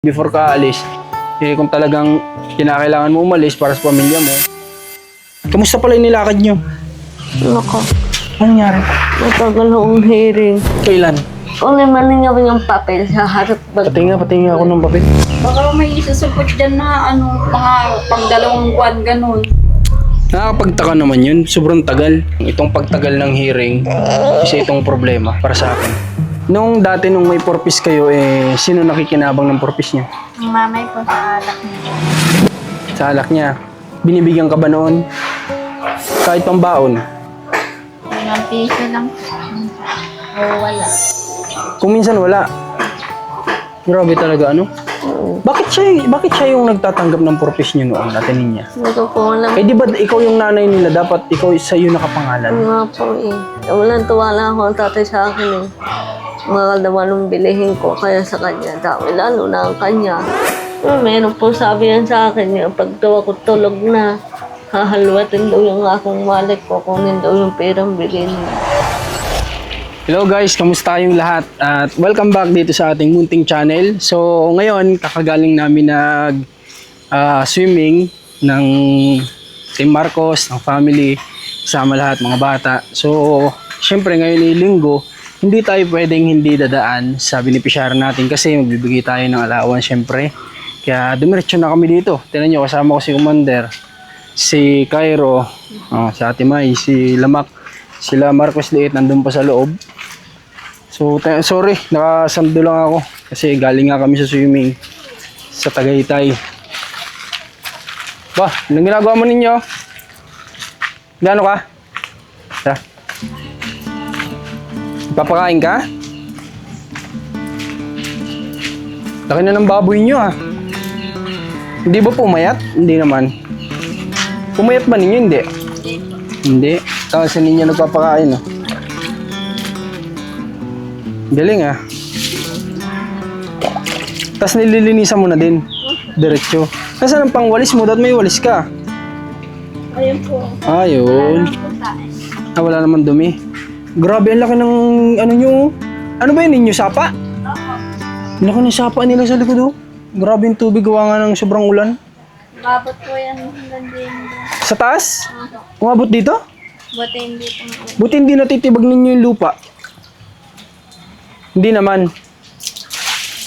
before ka alis, kung talagang kinakailangan mo umalis para sa pamilya mo. Kamusta pala yung nilakad nyo? Nako, Ano nangyari? matagal akong hearing. Kailan? Ulimanin niya yung papel sa harap bag. Pati nga ako ng papel. Baka may isusupot dyan na mga pang-2 buwan, ganun. Nakakapagtaka naman yun, sobrang tagal. Itong pagtagal ng hearing, isa itong problema para sa akin. Nung may purpose kayo, sino nakikinabang ng purpose niya? Ang mamay ko sa alak niya. Sa alak niya. Binibigyan ka ba noon? Kahit pang baon? Ilang piso lang. O wala. Kung minsan wala. Grabe talaga, ano? Bakit siya yung nagtatanggap ng purpose niyo noon, Ate Ninya? Hindi ko po alam. Di ba ikaw yung nanay nila, dapat ikaw sa'yo nakapangalan? Nga po eh. Walang tuwala ako ang tatay sa akin eh. Mahal naman nung bilihin ko kaya sa kanya. Dami lalo na ang kanya. Meron po sabi yan sa akin yung pag daw ako tulog na, hahalwatin daw yung akong wallet ko, kunin daw yung perang bilhin. Hello guys, kamusta kayong lahat? At welcome back dito sa ating munting channel. So ngayon, kakagaling namin swimming ng Team Marcos, ng family, kasama lahat mga bata. So syempre ngayon ay linggo, hindi tayo pwedeng hindi dadaan sa beneficiary natin kasi magbibigay tayo ng allowance syempre. Kaya dumiretso na kami dito. Tingnan nyo, kasama ko si Commander, si Cairo, si Ate May, si Lamak, sila Marcos Liit nandun pa sa loob. So, sorry, nakasando lang ako kasi galing nga kami sa swimming sa Tagaytay. Ba, anong ginagawa mo ninyo? Gano ka? Ha? Papakain ka? Laki na ng baboy nyo ah. Hindi ba pumayat? Hindi naman. Pumayat ba ninyo? Hindi. Hindi. Tapos sa ninyo nagpapakain ah. Galing ah. Tapos nililinisan mo na din. Diretso. Nasaan ang pangwalis mo? Dapat may walis ka. Ayun po. Ayun. Ah, wala naman dumi. Grabe, ang laki ng ano nyo. Ano ba yun ninyo? Sapa? Ang laki ng sapa nila sa likod oh. Grabe yung tubig, gawa nga ng sobrang ulan. Mabot po yan hanggang din. Sa taas? Umabot dito? Buti hindi po. Buti hindi natitibag ninyo yung lupa. Hindi naman.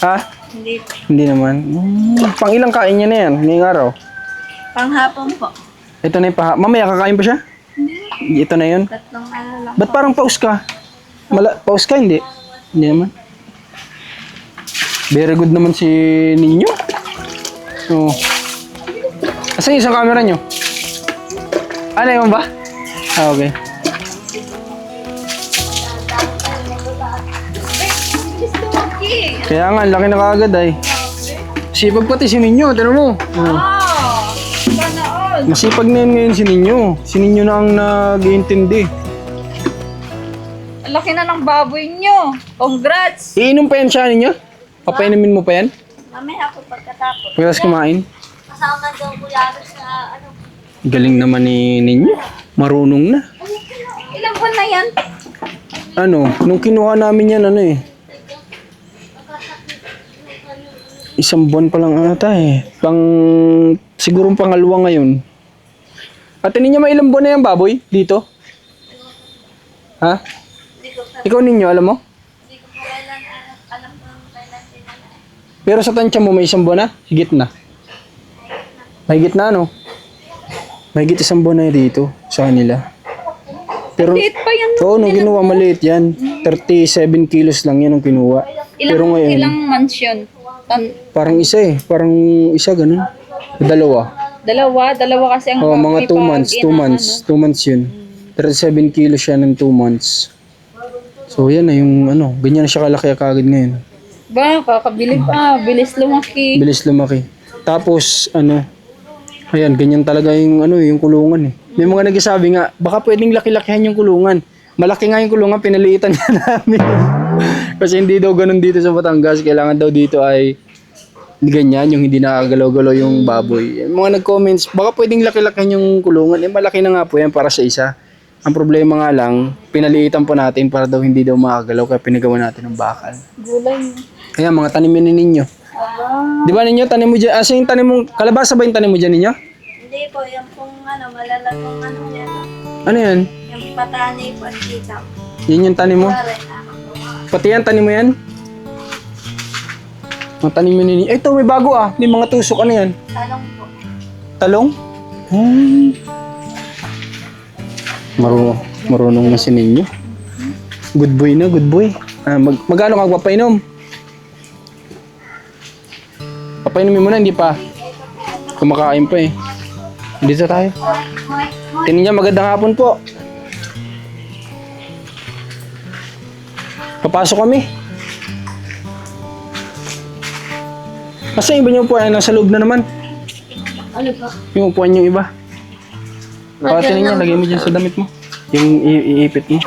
Ha? Hindi po. Hindi naman. Pang ilang kain niya na yan, ngayong araw. Panghapon po. Ito na yung mamaya kakain pa siya? Ito na yun. 3 lang. Ba't parang paus ka? Paus ka? Hindi. Hindi naman. Very good naman si Ninyo. Oh. Asan yung isang camera nyo? Ano yun ba? Ah, okay. Kaya nga, laki na kaagad ay. Sipag pati si Ninyo, tanong mo. Oh. Sana all. Masipag na yun ngayon si Ninyo. Si Ninyo na ang nag-iintindi. Ang laki na ng baboy nyo. Congrats! Iinom pa yan siya Ninyo? Papainumin mo pa yan? Mamaya ako pagkatapos. Pagkas kumain? Kasama daw ko yaros na ano. Galing naman ni Ninyo. Marunong na. Ilang buwan na yan? Ano, nung kinuha namin yan, isang buwan pa lang ata eh. Siguro pangalawa ngayon. Ate Ninyo, may ilang buwan na yan baboy dito? Ha? Ikaw Ninyo, alam mo? Hindi ko po alam kung kailan sila na. Pero sa tansya mo, may isang buwan na? Higit na? Mahigit na ano? Mahigit isang buwan na dito sa kanila. Pero, Liit pa yan. oo, nung kinuha, maliit yan. 37 kilos lang yan nung kinuha. Pero ngayon, Ilang months yun? parang isa eh. Parang isa, ganun. Dalawa. Dalawa kasi ang Oh, mga may 2 months. pag- 2 months. 2 months yun. 37 kilos siya ng 2 months. So, yan na yung ganyan na siya kalaki kagad ngayon. Ba, kakabili pa. Bilis lumaki. Bilis lumaki. Tapos, ayan, ganyan talaga yung, yung kulungan eh. May mga nagsasabi nga, baka pwedeng laki-lakihan yung kulungan. Malaki nga yung kulungan, pinaliitan nga namin. Kasi hindi daw ganun dito sa Batangas. Kailangan daw dito ay ganyan, yung hindi nakagalaw-galaw yung baboy. Yung mga nag-comments, baka pwedeng laki-lakihan yung kulungan. Malaki na nga po yan para sa isa. Ang problema nga lang, pinaliitan po natin para daw hindi daw makagalaw kaya pinagawa natin ng bakal. Gulay. Kaya mga tanimin ninyo. Aba. Di ba ninyo, tanim mo dyan? Asa yung tanim mo? Kalabasa ba yung tanim mo dyan ninyo? Hindi po, yung pong malalagong yan. Ano yan? Yung patani po at sitaw. Yan yung tanim mo? Pare, Pati yan, tanim mo yan? Ang tanim mo ninyo. Ito, may bago ah. May mga tusok. Ano yan? talong po. Talong? Marunong na si ninyo. Good boy na, good boy. Magkano ka magpapainom? Papainumin mo na, hindi pa. Kumakain pa eh. Dito tayo. Tingnan niya, magandang hapon po. Papasok kami. Kasi iba niyo po ay nasa loob na naman. Ano ba? Yung upuan yung iba. Tingnan niya, lagay mo dyan sa damit mo. Yung iipit mo.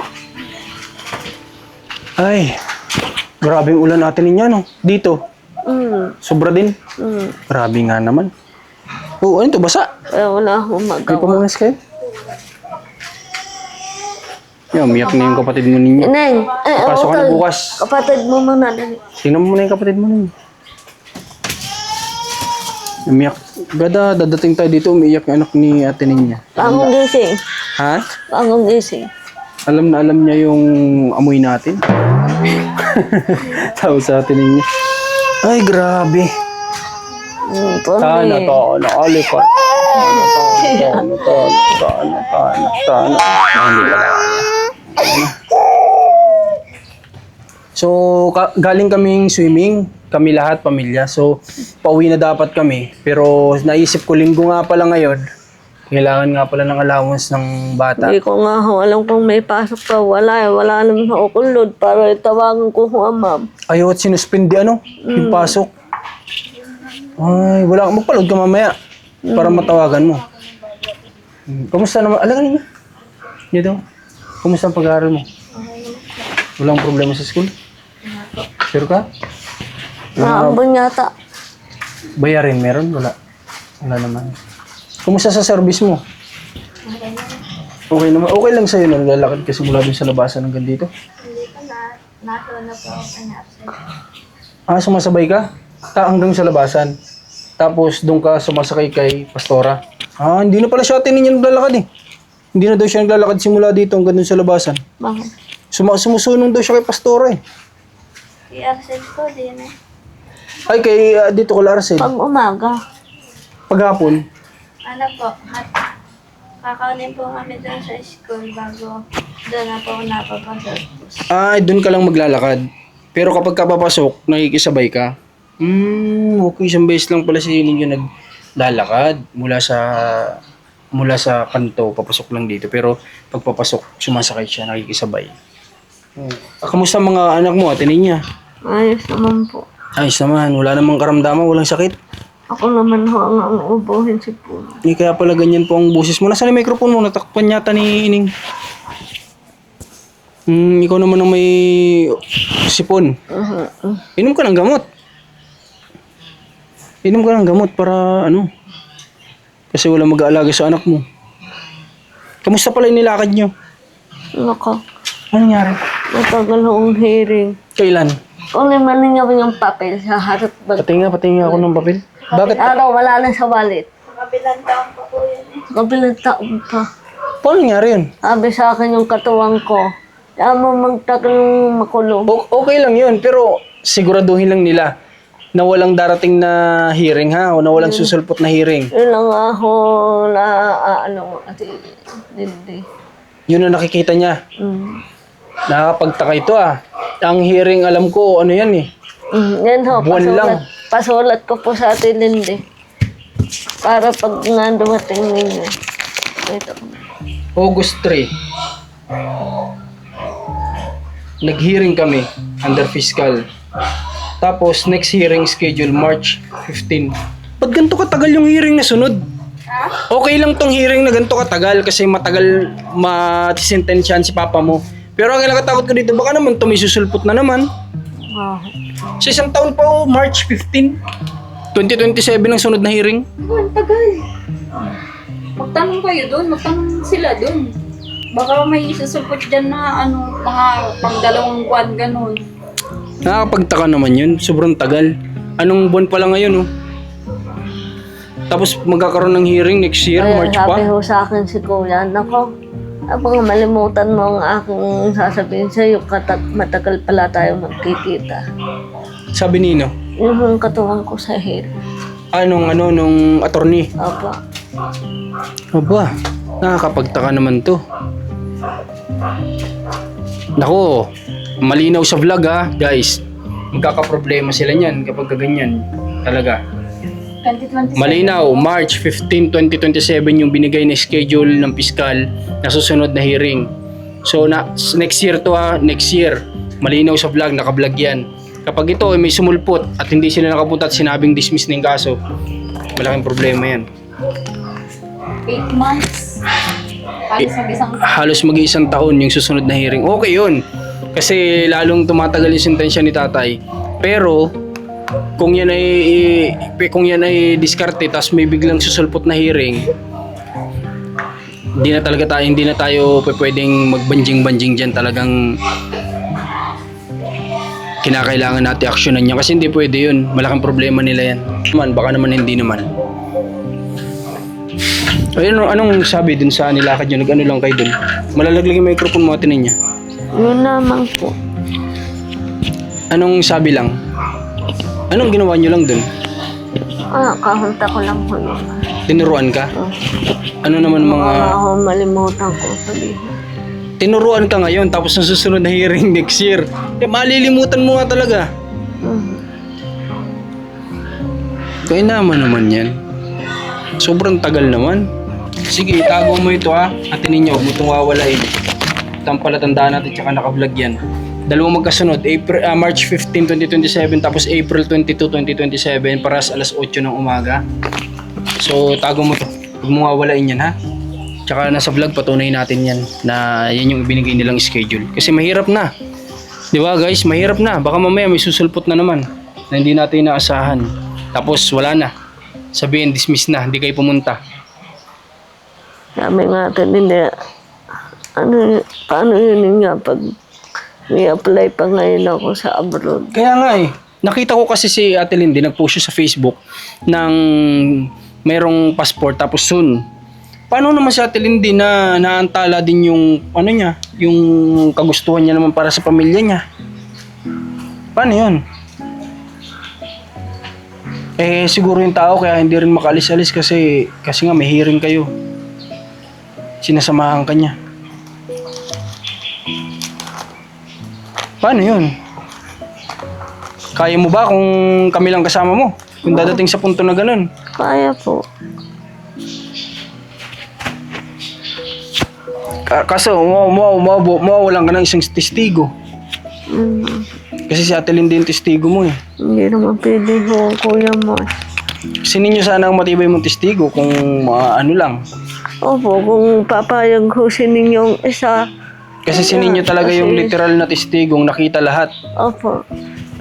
Ay, grabe yung ulan natin niya, no? Dito. Sobra din. Grabe nga naman. Oo, ano to, basa? Kaya wala akong May magawa. pamungas kayo? Yan, umiyak na yung kapatid mo ninyo. Neng, Pasok ka na bukas. Kapatid mo muna. Dali. Tingnan mo muna yung kapatid mo ninyo. Umiyak. Gada, dadating tayo dito, umiiyak yung anak ni ate niya. Pangong gising. Ha? Pangong gising. Alam na alam niya yung amoy natin. Tawag sa atin niya. Ay, grabe. Tana, tana, alikot. Tana. So, galing kaming swimming. Kami lahat, pamilya. So, pauwi na dapat kami. Pero naisip ko, linggo nga pala ngayon. Kailangan nga pala ng allowance ng bata. Hindi ko nga ho, alam kung may pasok pa. Wala naman ako kulod para itawagan ko ho ang ma'am. Ayaw at sinuspindi yung pasok. Ay, wala. Magpaload ka mamaya para matawagan mo. Kamusta naman? Alam niyo? Dito. Kamusta ang pag-aaral mo? Walang problema sa school? Sure ka? Naambon yata. Bayarin meron? Wala. Wala naman. Kumusta sa service mo? Okay naman. Okay lang sa'yo na naglalakad kasi mula dun sa labasan hanggang dito? Hindi ko nato na po ako kanyapsin. Sumasabay ka? Hanggang sa labasan. Tapos doon ka sumasakay kay Pastora. Hindi na pala siya atin ninyo naglalakad eh. Hindi na daw siya naglalakad simula dito hanggang dun sa labasan. Bakit? Sumusunong daw siya kay Pastora eh. I-access ko din eh. Ay, kay dito ko Larsen. Pag umaga. Paghapon. Ano po, kakaunin po kami doon sa school bago doon na po ako napapasok. Doon ka lang maglalakad. Pero kapag ka papasok, nakikisabay ka. Okay. Isang beses lang pala si ninyo naglalakad mula sa kanto, papasok lang dito. Pero pag papasok, sumasakay siya, nakikisabay. Kamusta mga anak mo, ate niya? Ayos naman po. Ayos naman, wala namang karamdaman, walang sakit. Ako naman ho ang ubuhin si Puno. Kaya pala ganyan po ang boses mo. Nasaan yung microphone mo? Natakpan yata ni Ining. Ikaw naman ang may sipon. Inom ka ng gamot. Inom ka ng gamot para ano. Kasi wala mag-aalaga sa anak mo. Kamusta pala yung nilakad nyo? Nako, Ano nangyari? matagal ho ang hearing. Kailan? Kung naman niya yung papel sa harap bag. Patingin ako ng papel. Bakit? Araw, wala na sa wallet. Kabilang taon pa po yun eh. Kabilang taon pa. Paano nangyari yun? Sabi sa akin yung katuwang ko, kaya mo magtagal makulong. Okay lang yun, pero siguraduhin lang nila na walang darating na hearing ha, o na walang susulpot na hearing. Yun lang ako na ati hindi. Yun ang nakikita niya. Nakakapagtaka ito ah. Ang hearing alam ko, ano yan eh. Yan ho, Buwan lang. pasulat ko po sa atin Lindy. Para pag nga dumating ninyo. Ito. August 3. Nag-hearing kami under fiscal. Tapos next hearing schedule March 15. Ba't ganito katagal yung hearing na sunod? Okay lang tong hearing na ganito katagal kasi matagal matisintensyahan si papa mo. Pero ang kinakatakot ko dito, baka naman ito may susulpot na naman. Sa isang taon pa March 15. 2027 ang sunod na hearing. Ang tagal. Magtanong kayo doon, magtanong sila doon. Baka may isusupot dyan na mga pang dalawang buwan ganun. Nakakapagtaka naman yun, sobrang tagal. Anong buwan pa lang ngayon, oh? Tapos magkakaroon ng hearing next year, Kaya March sabi pa. ho sa akin si Kuya, nako, abang malimutan mo ang aking sasabihin sa iyo, matagal pala tayo magkikita. Sabi nino, Yung katuwang ko sa hearing. nung attorney. Opo. Aba, nakakapagtaka naman to. Nako, malinaw sa vlog ha, guys. Magkakaproblema sila niyan kapag ganyan. Talaga. 2027. Malinaw, March 15, 2027 yung binigay na schedule ng piskal na susunod na hearing. So, next year to ha, next year. Malinaw sa vlog, naka-vlog yan. Kapag ito ay may sumulpot at hindi sila nakapunta at sinabing dismiss na yung kaso, malaking problema yan. 8 months. Halos mag-isang taon yung susunod na hearing. Okay yun. Kasi lalong tumatagal yung sentensya ni tatay. Pero, kung yan ay diskarte tapos may biglang susulpot na hearing, hindi na tayo pwedeng magbanjing-banjing diyan. Talagang kinakailangan natin aksyonan niya kasi hindi pwede yun. Malaking problema nila yan. Baka naman hindi naman. Ayun, anong sabi dun sa nilakad nyo? Nag-ano lang kayo dun? Malalaglag yung microphone mo, atinin niya. Yun naman po. Anong sabi lang? Anong ginawa nyo lang dun? Kahunta ko lang po yun. Tinuruan ka? Oh. Ano naman mga... Ako malimutan ko sabihin. Tinuruan ka ngayon tapos sa susunod na hearing next year. Malilimutan mo nga talaga. Kaya naman yan. Sobrang tagal naman. Sige, itago mo ito ha. Atinin nyo, huwag mo itong wawalain. Ito ang palatandaan natin tsaka naka-vlog yan. Dalawang magkasunod, March 15, 2027 tapos April 22, 2027 paras alas 8 ng umaga. So, tago mo to. Huwag mo wawalain yan ha. Tsaka nasa vlog patunay natin yan na yan yung ibinigay nilang schedule. Kasi mahirap na. Di ba guys? Mahirap na. Baka mamaya may susulpot na naman na hindi natin inaasahan. Tapos wala na. Sabihin, dismiss na. Hindi kayo pumunta. Sabi nga natin, hindi. Paano yun nga pag may apply pa ngayon ako sa abroad? Kaya nga eh. Nakita ko kasi si Ate Lindy nag-post siya sa Facebook ng merong passport tapos soon. Paano naman si Ate Lindy na naantala din yung ano niya, yung kagustuhan niya naman para sa pamilya niya? Paano yun? Eh siguro yung tao kaya hindi rin makaalis-alis kasi nga may hearing kayo. Sinasamahan ka niya. Paano yun? Kaya mo ba kung kami lang kasama mo? Kung dadating sa punto na ganun? Kaya po. Kaso, mawawalan ka ng isang testigo. Kasi si Ate Lindy yung testigo mo eh. Hindi naman pwede ho, Kuya mo. Kasi ninyo sana ang matibay mong testigo kung ano lang. Opo, kung papayag ho si ninyong isa. Kasi si ninyo talaga yung literal na testigong nakita lahat Opo.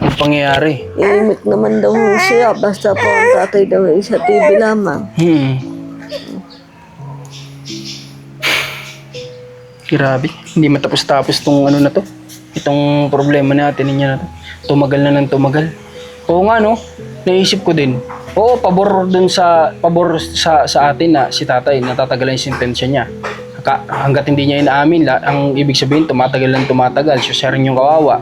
ng pangyayari. Imik naman daw ho siya, basta po ang tatay daw ay sa TV lamang. Grabe, hindi matapos-tapos tong ano na to. Itong problema natin ninyo na to. Tumagal na ng tumagal. Oo nga no, naisip ko din. Oo, pabor sa atin na si tatay natatagal yung sentensya niya. Hanggat hindi niya inaamin, ang ibig sabihin tumatagal lang tumatagal. So siya rin yung kawawa.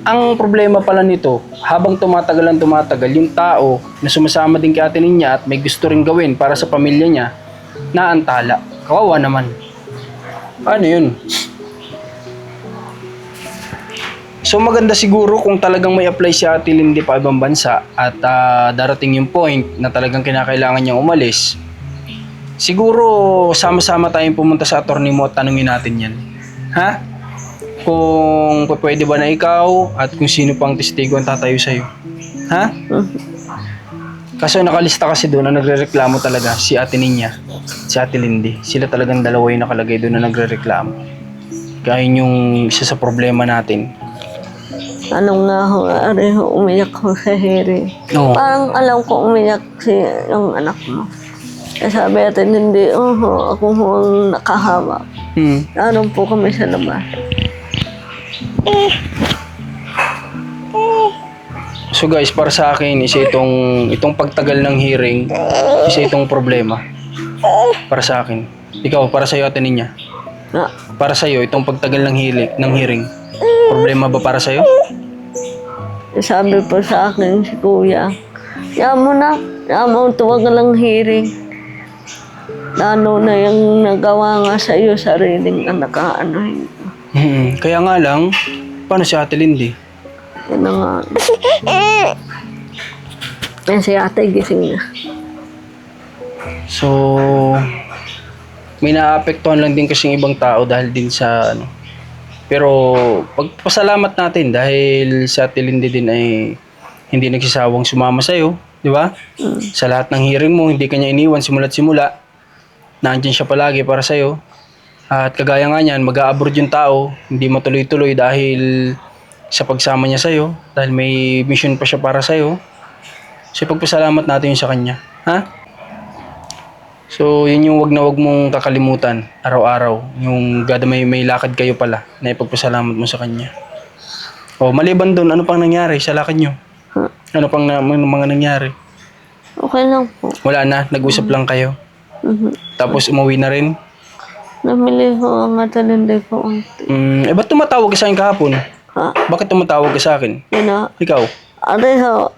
Ang problema pala nito, habang tumatagal, yung tao na sumasama din kay Ate Ninya at may gusto rin gawin para sa pamilya niya, naantala. Kawawa naman. Ano yun? So maganda siguro kung talagang may apply si Ate Lindy pa ibang bansa at darating yung point na talagang kinakailangan niyang umalis. Siguro sama-sama tayong pumunta sa attorney mo at tanungin natin yan. Ha? Kung pwede ba na ikaw at kung sino pang testigo ang tatayo sa'yo. Ha? Kaso nakalista kasi doon na nagrereklamo talaga si Ate Ninya, si Ate Lindy. Sila talagang dalawa yung nakalagay doon na nagrereklamo. Kaya yun yung isa sa problema natin. Ano nga ho, umiyak ho sa hearing. Oo. Parang alam ko umiyak si yung anak mo. Kaya sabi natin, hindi, ako ho ang nakahawak. Anong po kami sa labas. So guys, para sa akin, itong pagtagal ng hearing, isa itong problema. Para sa akin. Ikaw, para sa'yo, Ate Ninya. Na, Para sa'yo, itong pagtagal ng hearing, problema ba para sa'yo? sabi po sa akin si kuya, yan mo, tuwag ka lang hearing. Lalo na yung nagawa nga sa iyo, sariling anak ka, ano. Kaya nga lang, paano si Ate Lindy? Yan na nga. Yan si ate, gising na. So, may naapektuhan lang din kasing ibang tao dahil din sa ano. Pero pagpasalamat natin dahil si Ate Lindy din ay hindi nagsisawang sumama sa'yo, di ba? Sa lahat ng hearing mo, hindi kanya iniwan simula't simula. Nandiyan siya palagi para sa'yo. At kagaya nga niyan, mag-a-abroad yung tao, hindi matuloy-tuloy dahil sa pagsama niya sa'yo, dahil may mission pa siya para sa'yo. So, pagpasalamat natin yun sa kanya. Ha? So, yun yung wag na wag mong kakalimutan araw-araw. Yung gada may lakad kayo pala na ipagpasalamat mo sa kanya. O, maliban doon, ano pang nangyari sa lakad nyo? Ano pang mga nangyari? Okay lang po. Wala na, nag-usap lang kayo. Tapos umuwi na rin. Namili ko ang matalindi ko. Ba't tumatawag ka sa akin kahapon? Ha? Bakit tumatawag ka sa akin? Yun na. Ikaw? Aray ho,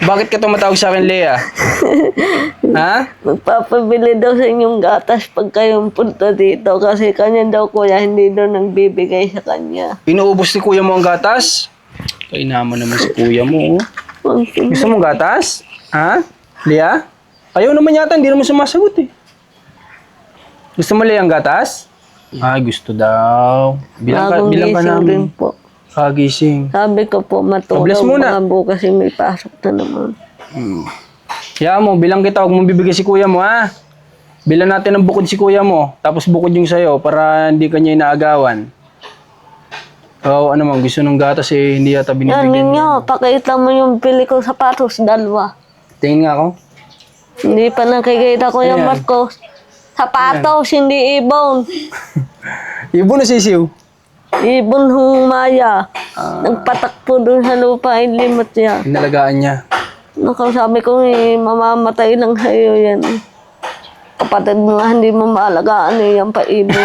Bakit ka tumatawag sa akin, Lea? Ha? magpapabili daw sa inyong gatas pag kayong punta dito kasi kanya daw kuya hindi daw nagbibigay sa kanya. Inuubos ni kuya mo ang gatas? Kaya naman si kuya mo. Oh. Gusto mong gatas? Ha? Lea? Ayaw naman yata, hindi naman sumasagot eh. Gusto mo, Lea, ang gatas? Ay, gusto daw. Bilang ka gising rin namin. po. Kagising. Sabi ko po Bless matulog muna. mga bukas yung may pasok na naman. Kaya mo, bilang kita, huwag mong bibigay si kuya mo, ha? Bilang natin ang bukod si kuya mo, tapos bukod yung sayo para hindi kanya inaagawan. Oo, ano man, gusto ng gatas eh, hindi yata Yan binibigyan. ninyo, pakita mo yung pili ko sapatos, dalawa. Tingin nga ako. Hindi pa nakikita ko yung Ayan. Marcos. Sapatos, hindi ibon. Ibon na sisiw. Ibon humaya. Nagpatakpo dun sa lupa, limot niya. Inalagaan niya. Nakasabi ko, mamamatay lang sa'yo yan. Kapatid mo nga, hindi mo maalagaan yan pa ibon.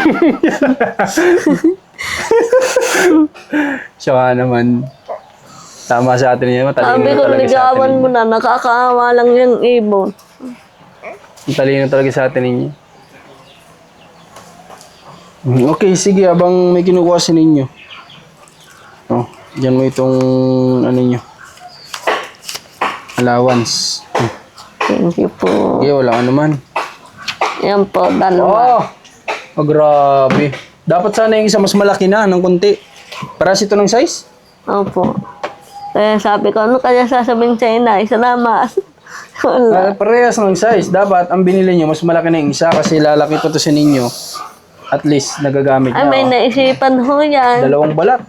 Siya nga naman. Tama sa atin niya. Matalino Sabi ko, talaga sa atin. ligawan mo na, nakakaawa lang yung ibon. Matalino talaga sa atin ninyo. Okay, sige. Abang may kinukuha sa ninyo. Oh, dyan mo itong ano nyo. Allowance. Thank you po. Okay, wala ka naman. Yan po, dalawa. Oh, grabe. Dapat sana yung isa mas malaki na ng konti. Para ito ng size? Opo. Kaya sabi ko, ano kaya sasabihin sa inay? Salamat. Wala. Parehas ng size. Dapat ang binili nyo mas malaki na yung isa kasi lalaki pa to sa ninyo. At least nagagamit Ay, niya. may naisipan ho yan. Dalawang balat.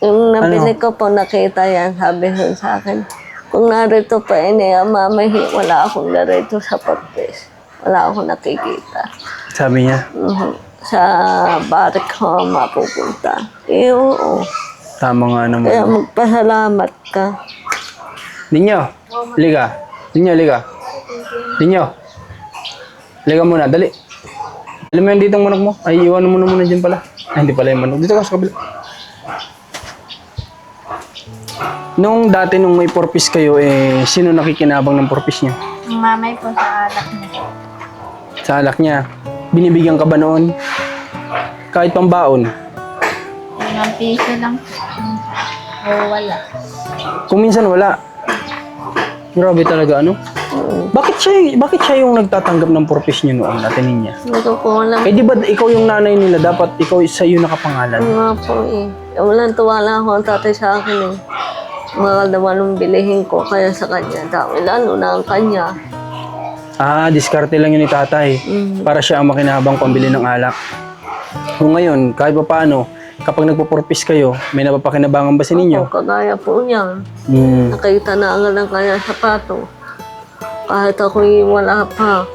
Yung nabili ko po, nakita yan. Sabi ho sa akin, kung narito pa mamahi, wala akong narito sa pagpes. Wala akong nakikita. Sabi niya. Sa barik ko mapupunta. Eh, oo. Tama nga naman. Kaya magpasalamat ka. Ninyo, liga. Ninyo, liga. Ninyo. Liga muna, dali. Alam mo yan dito ang manok mo? Ay, iwan mo na muna dyan pala. Ay, hindi pala yung manok. Dito ka sa kabila. Nung dati, nung may porpis kayo, sino nakikinabang ng porpis niya? Ang mamay po sa alak niya. Sa alak niya. Binibigyan ka ba noon? Kahit pambaon. Ilang piso lang po. O wala. Kung minsan wala. Grabe talaga, ano? Bakit siya yung nagtatanggap ng porpis niyo noon, Ate Ninya? Hindi ko po alam. Eh di ba ikaw yung nanay nila, dapat ikaw sa iyo nakapangalan? Nga po eh. Walang tuwala ako ang tatay sa akin eh. Mahal naman nung bilihin ko, kaya sa kanya. Dahil lalo na ang kanya. Ah, diskarte lang yun ni tatay. Para siya ang makinabang pambili ng alak. Kung ngayon, kahit pa paano, kapag nagpo-porpis kayo, may napapakinabangan ba sa ninyo? O, kagaya po niyan. Hmm. Nakita na ang ng kanya sapato. Kahit ako'y wala pa.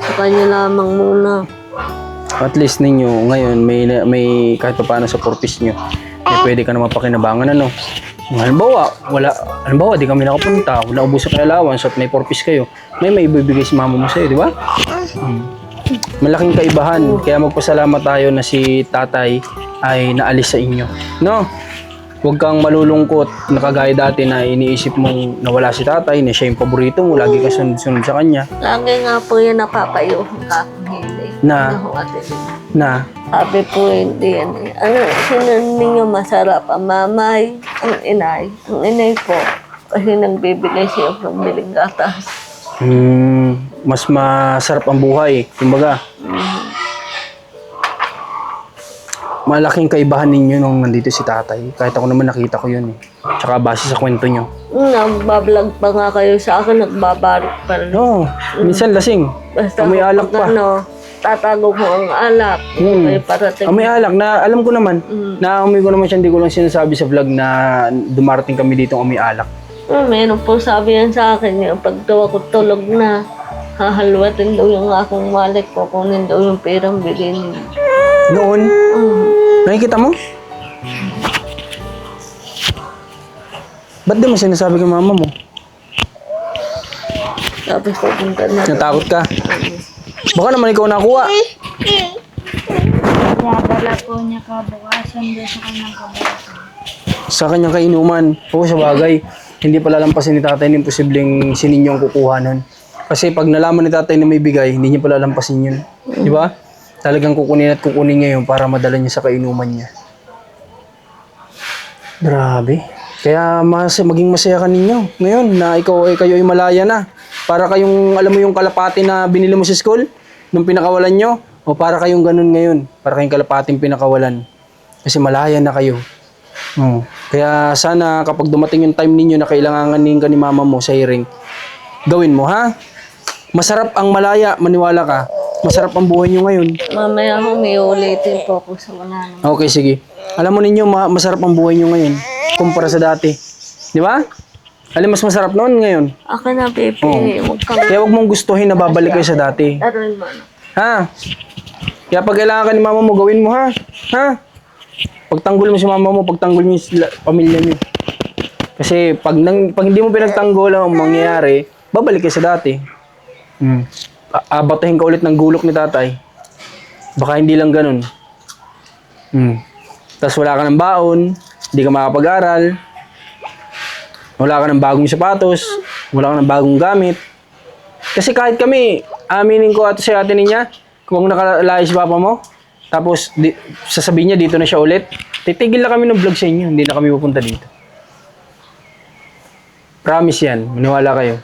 Sa kanya lamang muna. At least ninyo, ngayon, may kahit pa paano sa porpis nyo, may pwede ka na mapakinabangan, ano? Halimbawa, di kami nakapunta, wala ubos sa allowance at may purpose kayo, may ibibigay si mama mo sa'yo, di ba? Malaking kaibahan, kaya magpasalamat tayo na si tatay ay naalis sa inyo. No? Huwag kang malulungkot na kagaya dati na iniisip mong nawala si tatay, na siya yung paborito mo, lagi ka sunod-sunod sa kanya. Lagi nga po yan napapayo ka akong hindi. Na? Ano, ate? Na? Sabi po hindi yan eh. Ano, sino ninyo masarap? Ang mamay, ang inay. Ang inay po, kasi nagbibigay siya ng biling gatas. Mas masarap ang buhay, kumbaga. Malaking kaibahan ninyo nung nandito si tatay. Kahit ako naman nakita ko yun eh. Tsaka base sa kwento nyo. Nagbablog pa nga kayo sa akin, nagbabarik pa rin. Oo, minsan lasing. Basta Amoy alak pa. ano, tatago ko ang alak. May parating. Amoy alak na alam ko naman. Naamoy ko naman siya, hindi ko lang sinasabi sa vlog na dumarating kami dito amoy alak. Meron po sabi yan sa akin, yung pag daw ako tulog na, hahalwatin daw yung akong wallet ko, kunin daw yung perang bilhin. Noon, nakikita mo? Ba't di mo sinasabi kay mama mo? Tapos pupunta na. Natakot ka? Baka naman ikaw nakuha. Kaya dala po niya kabukasan doon sa kanyang kabukasan. Sa kanyang kainuman. Oo, sa bagay. Hindi pala lampasin ni tatay na imposibleng si Ninyo ang kukuha nun. Kasi pag nalaman ni tatay na may bigay, hindi niya pala lampasin yun. Di ba? Talagang kukunin at kukunin niya yun para madala niya sa kainuman niya. Grabe. Kaya maging masaya ka ninyo ngayon na kayo ay malaya na. Para kayong, alam mo yung kalapati na binili mo sa school nung pinakawalan nyo? O para kayong ganun ngayon? Para kayong kalapating pinakawalan. Kasi malaya na kayo. Kaya sana kapag dumating yung time ninyo na kailanganin ka ni mama mo sa hearing, gawin mo, ha? Masarap ang malaya, maniwala ka. Masarap ang buhay nyo ngayon. Mamaya ho, may ulitin po ako sa wala naman. Okay, sige. Alam mo ninyo, masarap ang buhay nyo ngayon kumpara sa dati. Di ba? Alam, mas masarap noon ngayon. Ako na, baby. Huwag kang... Kaya huwag mong gustuhin na babalik kayo sa dati. Daroin mo, ano? Ha? Kaya pag kailangan ka ni mama mo, gawin mo, ha? Ha? Pagtanggol mo si mama mo, pagtanggol mo yung pamilya niyo. Kasi pag hindi mo pinagtanggol ang mangyayari, babalik kayo sa dati. Abatahin ka ulit ng gulok ni tatay. Baka hindi lang ganun. Tapos wala ka ng baon, hindi ka makapag-aral, wala ka ng bagong sapatos, wala ka ng bagong gamit. Kasi kahit kami, aminin ko at sa ate niya, kung nakalayo si papa mo, tapos sasabihin niya dito na siya ulit, titigil na kami ng vlog sa inyo, hindi na kami pupunta dito. Promise yan, maniwala kayo.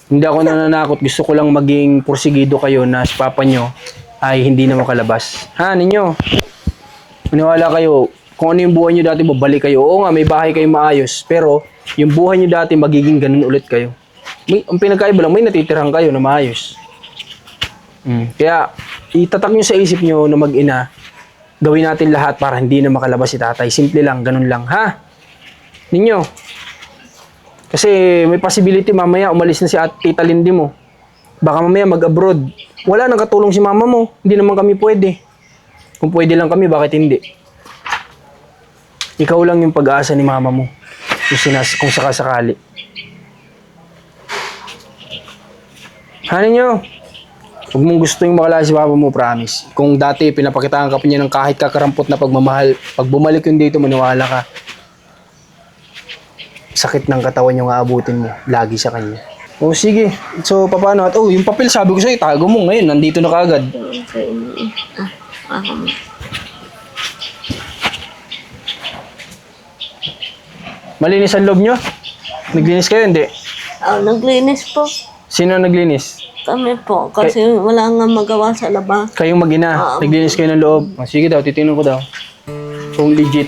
Hindi ako nananakot, gusto ko lang maging porsigido kayo na si papa nyo ay hindi na makalabas. Ha, ninyo? Maniwala kayo, kung ano yung buhay nyo dati, babalik kayo. Oo nga, may bahay kayo maayos, pero yung buhay nyo dati, magiging ganun ulit kayo. Ang pinagkaiba lang, may natitirang kayo na maayos. Kaya, itatak nyo sa isip nyo na mag-ina, gawin natin lahat para hindi na makalabas si tatay. Simple lang, ganun lang, ha? Ninyo? Kasi may possibility mamaya umalis na si Tita Lindy mo. Baka mamaya mag-abroad. Wala nang katulong si mama mo. Hindi naman kami pwede. Kung pwede lang kami, bakit hindi? Ikaw lang yung pag-asa ni mama mo. Kung sakasakali. Hanin nyo. Huwag mong gusto yung makalaya si papa mo, promise. Kung dati pinapakitaan ka pa niya ng kahit kakarampot na pagmamahal, pag bumalik yun dito, maniwala ka. Sakit ng katawan yung aabutin mo lagi sa kanya. O sige, so paano? At yung papel sabi ko sa'yo, itago mo ngayon, nandito na kaagad. Okay. Ako. Malinis ang loob nyo? Naglinis kayo, hindi? Naglinis po. Sino naglinis? Kami po, kasi wala nga magawa sa labas. Kayong mag-ina, naglinis kayo ng loob. Sige daw, titingnan ko daw. Kung legit.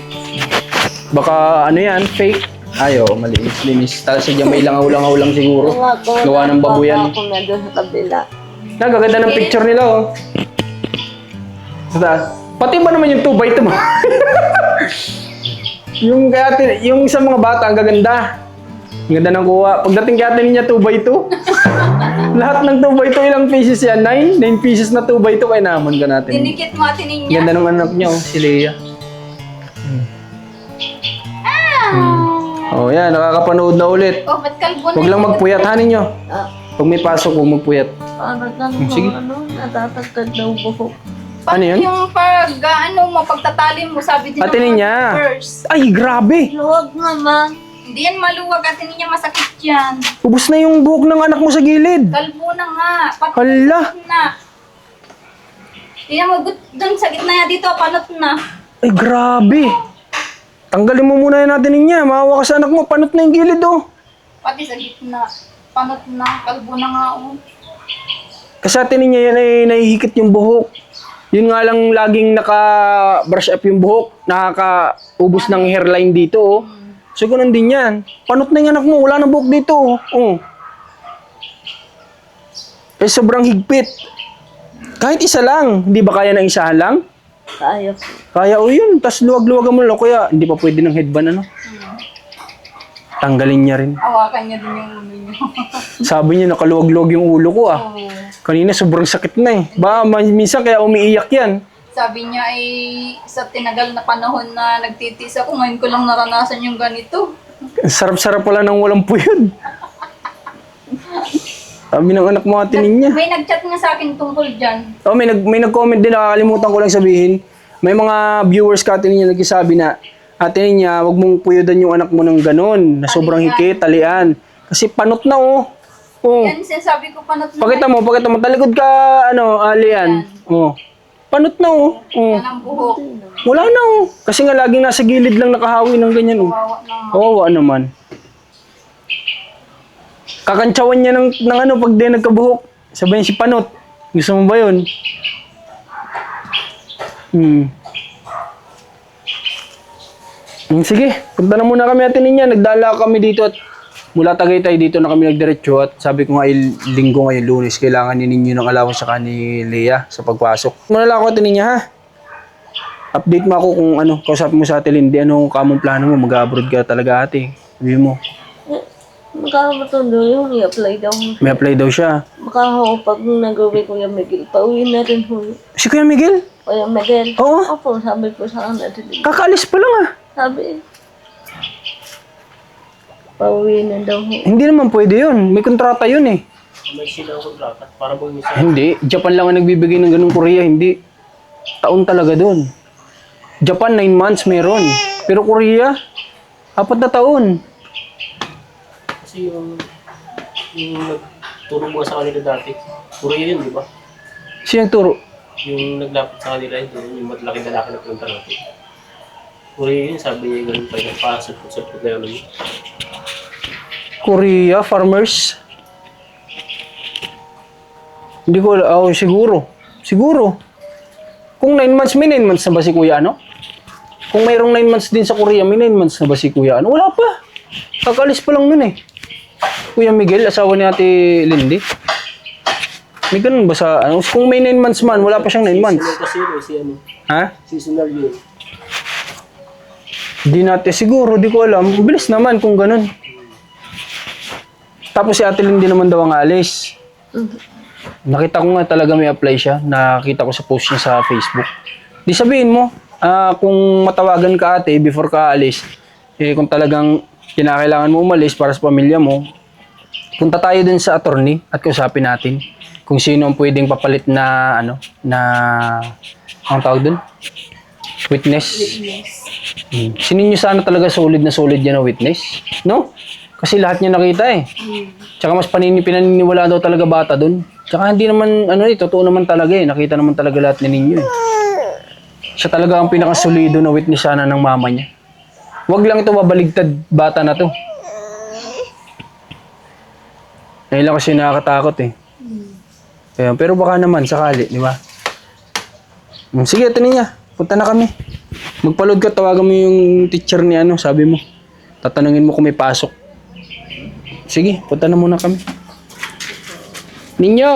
Baka ano yan, fake. Ayo, malinis. Tapos sadya may langaw-langaw lang siguro. Gawa ng babuyan. Ako na doon sa kabila. Nagaganda ng picture nila, oh. Sa taas. Pati ba naman yung 2x2 mo? yung sa mga bata, ang gaganda. Ang ganda ng kuha. Pagdating kaya niya 2x2. Lahat ng 2x2, ilang pieces yan? 9 pieces na 2x2, kaya naman ka natin. Dinikit mo atin niya. Ganda ng anak niya, oh, si Leia. Oh, yan. Nakakapanood na ulit. Oh, ba't kalbo na? Huwag lang magpuyat, ha ninyo. Ah, Pag may pasok, huwag magpuyat. parang sige. natatagtad daw buhok. Ano yun? Yung pag, mo, pagtatali mo, sabi din Ate ng niya. first. Ay, grabe. Huwag naman. Hindi yan maluwag, ate niya masakit yan. Ubus na yung buhok ng anak mo sa gilid. Kalbo na nga. Hala. Na. Tingnan mo, doon sa gitna niya dito, panot na. Ay, grabe. Tanggalin mo muna yan natin niya. Maawa ka sa anak mo. Panot na yung gilid, oh. Pati sa gitna. Panot na, kalbo na nga. Oh. Kasi atin niya yan ay nahihikit yung buhok. Yun nga lang laging naka-brush up yung buhok. Nakaka-ubos ng hairline dito, oh. So, ganun din yan. Panot na yung anak mo. Wala nang buhok dito, oh. Oh. Eh, sobrang higpit. Kahit isa lang. Hindi ba kaya ng isahan lang? Kaya po. Kaya, oh yun. Tapos luwag-luwagan mo lang. Kaya, hindi pa pwede ng headband, ano? Tanggalin niya rin. Hawakan niya din yung ulo niyo. Sabi niya, nakaluwag-luwag yung ulo ko, ah. Oo. Kanina, sobrang sakit na, eh. Ba, minsan kaya umiiyak yan. Sabi niya ay sa tinagal na panahon na nagtitis ako, ngayon ko lang naranasan yung ganito. Sarap-sarap pala ng walang puyod. Sabi ng anak mo, atinin niya. May nag-chat nga sa akin tungkol dyan. Oh, may nag-comment din, nakakalimutan ko lang sabihin. May mga viewers ka atinin niya nagsasabi na, atinin niya, wag mong puyodan yung anak mo ng ganon, na sobrang hikit, talian. Kasi panot na, oh. Oh. Yan, sinasabi ko panot na. Pakita mo, talikod ka, alian. Oh. Panot na, oh. Oh. Yan ang buhok. Wala na, oh. Kasi nga laging nasa gilid lang nakahawi ng ganyan, oh. Kawawa na. Oo, naman. Kakantsawan niya ng ano pag di nagkabuhok. Sabihin si Panot. Gusto mo ba yun? Sige, punta na muna kami atin niya. Nagdala kami dito at mula Tagaytay dito na kami nagdiretso at sabi ko nga linggo ngayon, Lunes, kailangan ni ninyo ng allowance sa ni Leah sa pagpasok. Muna lang ako atin niya, ha? Update mo ako kung ano, kausapin mo sa Ate Lindy, anong kamong plano mo, mag-abroad ka talaga ate. Sabi mo, Magkakatundo yung i-apply daw. may apply daw siya. Baka ho, pag nag-uwi Kuya Miguel, pauwi na rin ho. Si Kuya Miguel? Kuya Miguel? Oo. Opo, sabi po sa akin natin. Kakaalis pa lang ah. Sabi, pauwi na daw ho. Hindi naman pwede yun. May kontrata yun eh. May silang kontrata para mo Hindi. Japan lang ang nagbibigay ng ganung Korea. Hindi. Taon talaga doon. Japan, 9 months meron. Pero Korea, 4 na taon. kasi yung nagturo mo sa kanila dati. Korea yun, di ba? Sino turo? Yung naglapit sa kanila, yung malaking lalaki na punta natin. Korea yun, sabi niya ganun pa yung pasok-sapot na yun. Korea, farmers. Hindi ko, siguro. Siguro. Kung 9 months, may 9 months na ba si Kuya ano? Kung mayroong 9 months din sa Korea, may 9 months na ba si Kuya ano? Wala pa. Kakalis pa lang nun eh. Kuya Miguel, asawa ni Ate Lindy. May ganun ba sa, ano? Kung may 9 months man, wala pa siyang 9 months. Seasonal kasi yun, si ano, Ha? seasonal yun. Di natin siguro, di ko alam. Bilis naman kung ganun. Tapos si Ate Lindy naman daw ang alis. Nakita ko nga talaga may apply siya. Nakita ko sa post niya sa Facebook. Di sabihin mo, kung matawagan ka ate before ka alis, eh kung talagang kinakailangan mo umalis para sa pamilya mo, punta tayo dun sa attorney at kausapin natin kung sino ang pwedeng papalit na ang tawag dun? Witness. Sino nyo sana talaga solid yan na witness? No? Kasi lahat niya nakita eh. Tsaka mas pinaniniwala daw talaga bata dun. Tsaka hindi naman, totoo naman talaga eh. Nakita naman talaga lahat ni ninyo eh. Siya talaga ang pinakasolido na witness sana ng mama niya. Huwag lang ito mabaligtad bata na to. Ngayon lang kasi nakakatakot eh. Kaya, pero baka naman, sakali, di ba? Sige, ito niya. Punta na kami. Magpaload ka, tawagan mo yung teacher ni sabi mo. Tatanungin mo kung may pasok. Sige, punta na muna kami. Ninyo!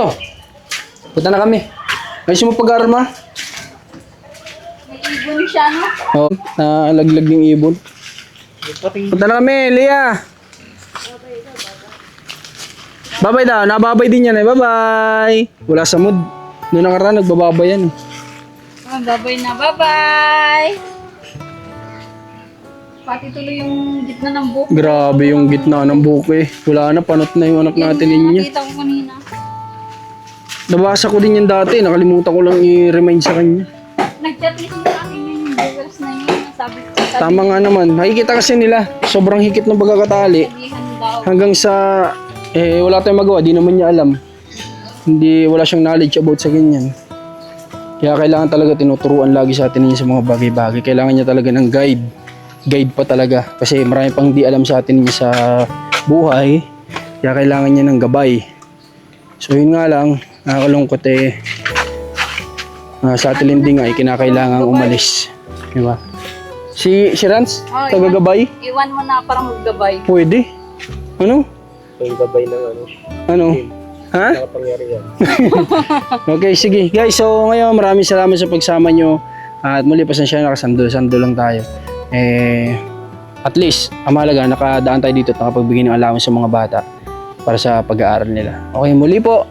Punta na kami. Ayos mo pag-aaral mo? May ibon siya, no? Oo, nalaglag yung ibon. Punta na kami, Leah! Babay daw, nababay din yan eh. Bye-bye! Wala sa mood. Noong nakaraan, nagbababay yan eh. Babay na, bye-bye! Pati tuloy yung gitna ng buhok. Grabe yung gitna ng buhok eh. Wala na, panot na yung anak natin Yan, ninyo. nakita ko kanina. Nabasa ko din yan dati, nakalimutan ko lang i-remind sa kanya. Nag-chat din sa akin yung viewers na yun. Sabi ko, Tama nga naman, nakikita kasi nila, sobrang higit ng pagkakatali. sabihan daw. Hanggang sa, wala tayong magawa, di naman niya alam. Wala siyang knowledge about sa ganyan. Kaya kailangan talaga tinuturuan lagi sa atin niya sa mga bagay-bagay. Kailangan niya talaga ng guide. Guide pa talaga. Kasi marami pang di alam sa atin niya sa buhay. Kaya kailangan niya ng gabay. So yun nga lang, nakakalungkot sa atin linding nga, kinakailangan umalis. Diba? Si Rans, Oh, tagagabay? Iwan mo na parang maggabay. Pwede. Ano? Yung gabay ng Ano? Ha? nakapangyarihan. Okay, sige. Guys, so ngayon maraming salamat sa pagsama nyo. At muli, pasensya na, nakasando lang tayo. At least, ang mahalaga, nakadaan tayo dito at nakapagbigay ng allowance sa mga bata para sa pag-aaral nila. Okay, muli po,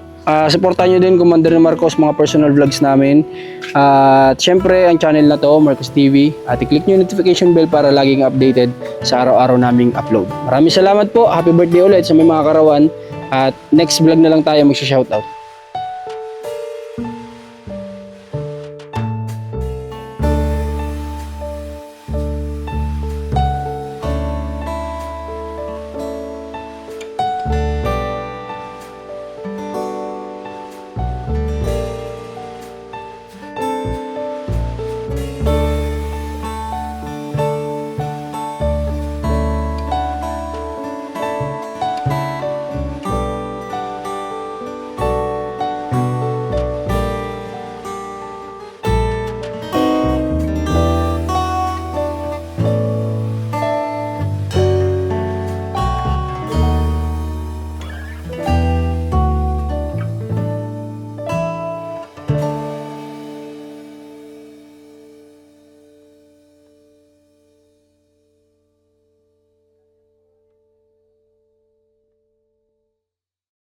supportan nyo din Commander Marcos, mga personal vlogs namin. At syempre, ang channel na to, Marcos TV. At i-click nyo yung notification bell para laging updated sa araw-araw naming upload. Maraming salamat po. Happy birthday ulit sa may mga karawan. At next vlog na lang tayo magsha-shoutout.